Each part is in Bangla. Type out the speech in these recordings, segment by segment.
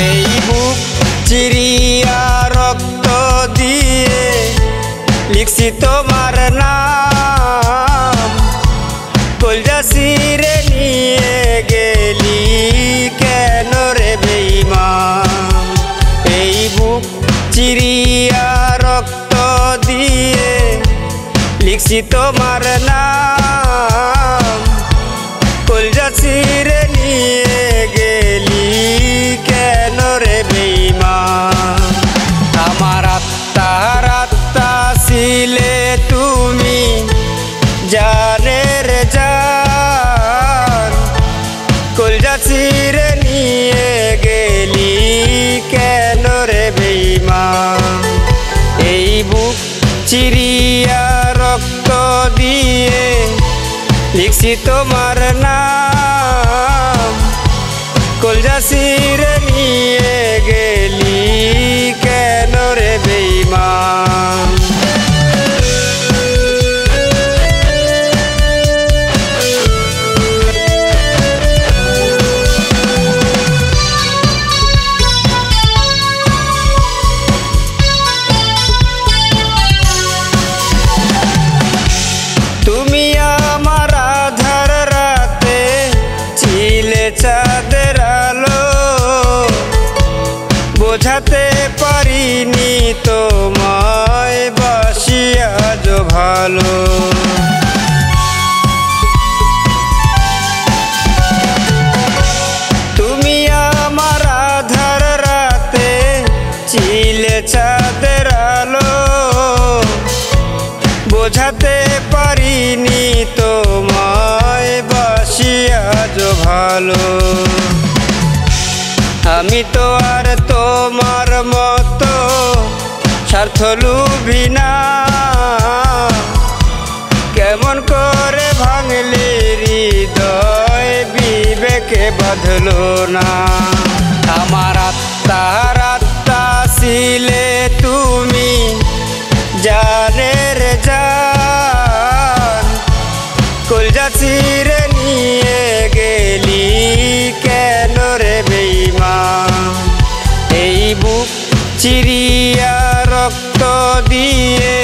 এই বুক চিরিয়া রক্ত দিয়ে লিখছি তোমার নাম, কলজা ছিঁড়ে নিয়ে গেলি কেন রে বেঈমান। এই বুক চিরিয়া রক্ত দিয়ে লিখছি তোমার নাম, কলজা ছিঁড়ে নিয়ে গেলি কেন রে বেঈমান। আমার আত্মার আত্মা ছিলে তুমি জানের জান, কলজা ছিঁড়ে নিয়ে গেলি কেন রে বেঈমান। এই বুক চিরিয়া রক্ত দিয়ে লিখছি তোমার নাম, কলজা ছিঁড়ে নিয়ে গেলি কেন রে বেঈমান। তুমি আমার আধার রাতে ছিলে চাঁদের আলো, বোঝাতে পারিনি তোমায় বাসি আজ ভালো। তুমি আমার আধার রাতে ছিলে চাঁদের আলো, বোঝাতে পারিনি তোমায় বাসি আজ ভালো। আমি তো আর তোমার মতো স্বার্থ লুভি না, কেমন করে ভাঙলি হৃদয় বিবেকে বাঁধলো না। আমার আত্মার আত্মা ছিলে তুমি জানের জান, কলজা ছিঁড়ে নিয়ে গেলি কেন রে বেঈমান। এই বুক চিরিয়া রক্ত দিয়ে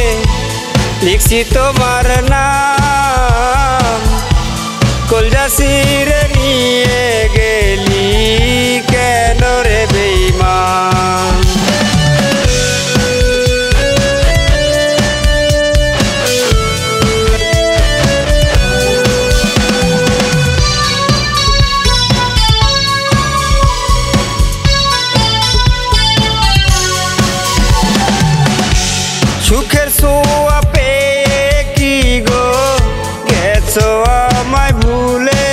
লিখছি তোমার নাম, কলজা ছিঁড়ে নিয়ে গেলি কেন রে বেঈমান। সুখের ছোঁয়া পেয়ে কি গো গেছো আমায় ভুলে,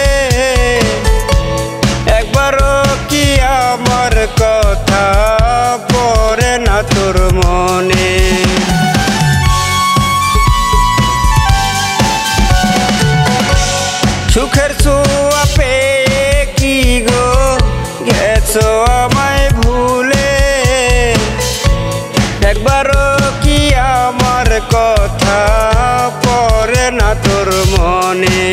একবারও কি আমার কথা পড়ে না তোর মনে। সুখের ছোঁয়া পেয়ে কি গো গেছো আমায় ভুলে, একবারও কি আমার কথা পড়ে না তোর মনে।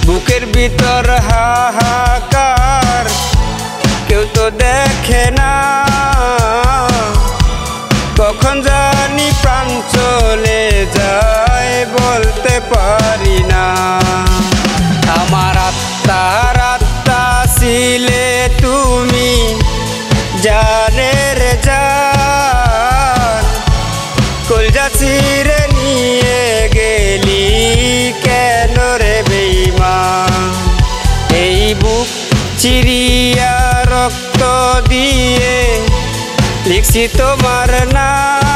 বুকের ভিতর হাহাকার কেউ তো দেখে না, কখন জানি প্রাণ চলে যায় বলতে পারি না। আমার আত্মার আত্মা ছিলে তুমি জানের জান, কলজা ছিঁড়ে নিয়ে গেলি কেন রে বেঈমান। এই বুক চিরিয়া রক্ত দিয়ে লিখছি তোমার নাম,